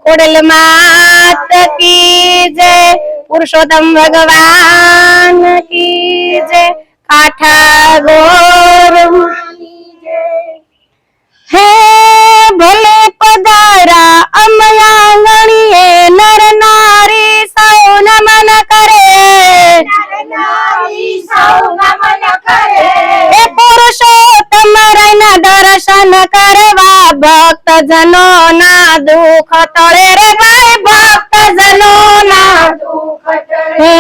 कोडल मात की जय, पुरुषोत्तम भगवान की जय, काठा गोर हे भले पधारा अमयांगणीए, नर नारी सौ नमन करे, हे पुरुषोत्तम रैना दर्शन करवा, भक्त जनों ना दुख टळे रे भाई, भक्त जनों ना दुख टळे।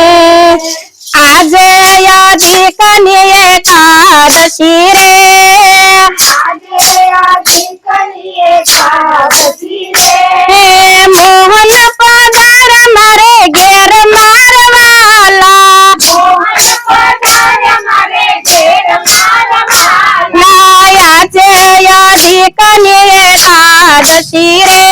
आज अधिकनी एकादशी रे, हे मोहन पधार मारे घेर मारवाला, आज अधिकनी एकादशी रे,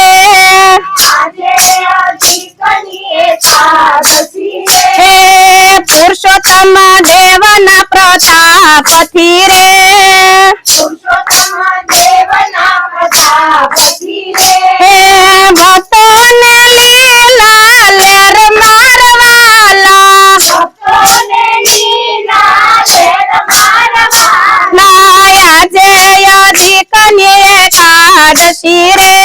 हे पुरुषोत्तम देवना प्रतापति रे, हे भक्तोने लीला लेर मारवाला, आज अधिकनी एकादशी रे,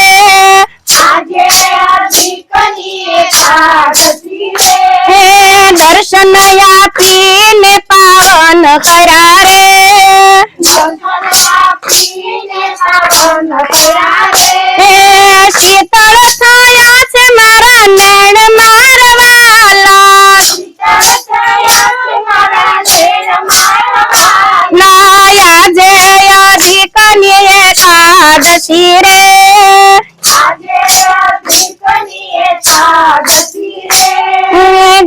हे दर्शन आपीने पावन करा रे, हे शीतल छाया से मारा नैन मारवाला, आज अधिकनी एकादशी रे,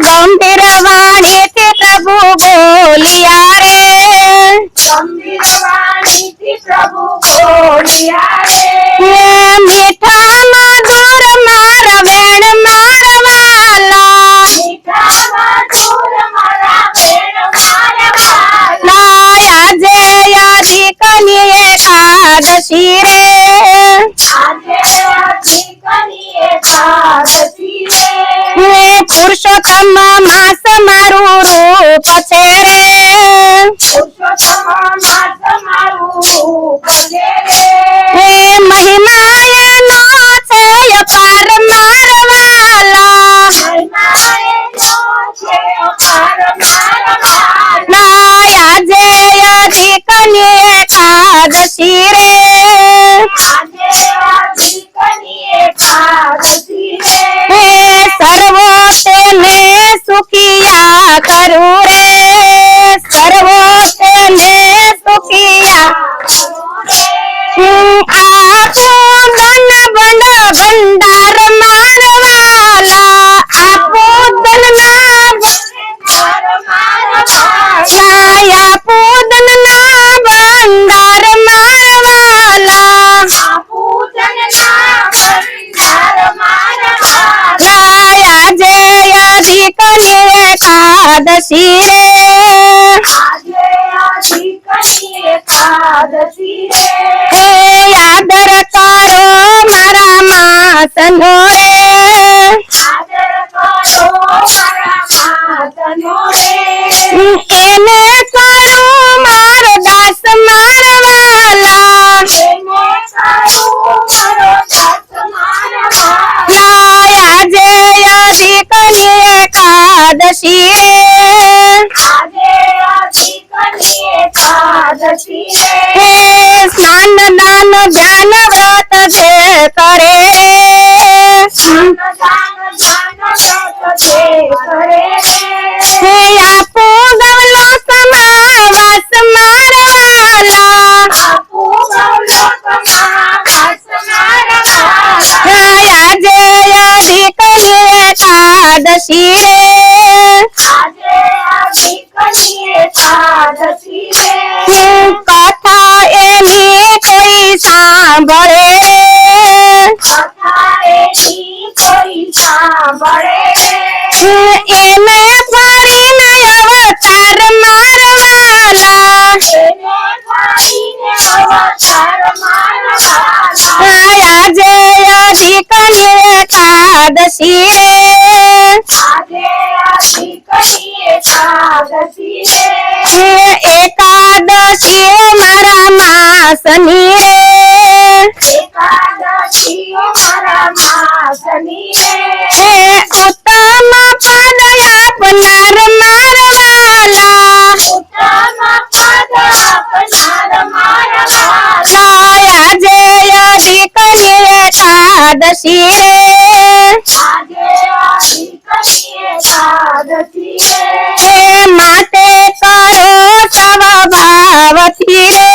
गंभीर वाणी थी प्रभु बोलिया रे, मीठा मधुर मार वेण मारवाला, आज अधिकनी एकादशी रे, पुरुषोत्तम मास मारू रूप छे रे, हे महिमा एनो छे अपार मारवाला, आज अधिकनी एकादशी रे, हे सर्वो तेने सुखिया करू रे, सर्वो तेने सुखिया, आपो धन बंड भंडार मारवाला, आपो धन ना आपो धन ना भंडार मारवाला, आज अधिकनी एकादशी रे, हे आदर करो मारा मातनो रे, एने करू मार दास मारवाला, आज अधिकनी एकादशी रे, हे स्नान दान ध्यान व्रत जे करे रे, हे आपो गवलो समावास मारवाला, आज अधिकनी एकादशी रे, कथा एनी कोई सांभळे रे, एने फरीने अवतार मारवाला, आज अधिकनी एकादशी એકાદશી રે આજે અધિકની એકાદશી રે એકાદશી મારા માસની રે એકાદશી મારા માસની રે ઉત્તમ પદ આપનાર મારા વાલા ઉત્તમ પદ આપનાર મારા વાલા આજે અધિકની એકાદશી રે આજે અધિકની એકાદશી રે માટે કરો સવ ભાવથી રે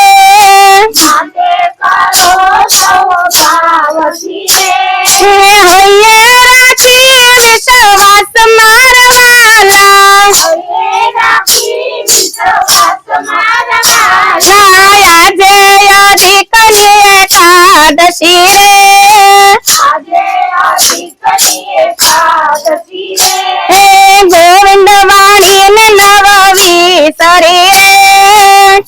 માટે કરો સૌ ભાવથી રે હૈયે રાખી વિશ્વાસ મારા વાલા હૈયે રાખી વિશ્વાસ મારા વાલા આજે અધિકની એકાદશી રે આજે અધિકની એકાદશી રે ગોવિંદ વાણીને નવવી શરી રે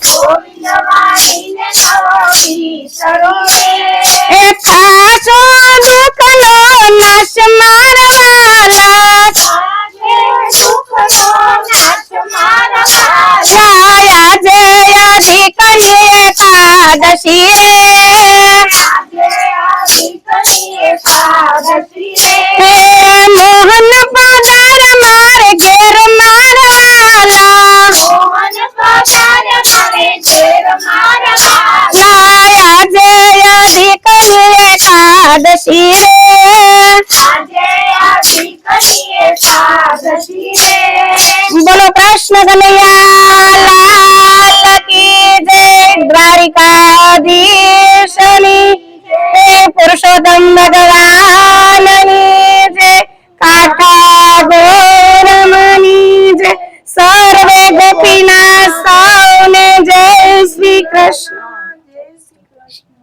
ગોવિંદ વાણીને નવવી શરી રે ખાસો દુઃખનો નાશ મારા વાલા આજે સુખનો નાશ મારા વાલા આજે અધિકની એકાદશી રે આજે અધિકની એકાદશી રે મોહન પધાર મારે ઘેર મારા વાલા મોહન પધાર મારે ઘેર મારા વાલા આજે અધિકની એકાદશી રે આજે અધિકની એકાદશી રે બોલો કૃષ્ણ કનૈયા લાલ કી જય દ્વારિકાધીશની પુરુષોત્તમ ભગવાન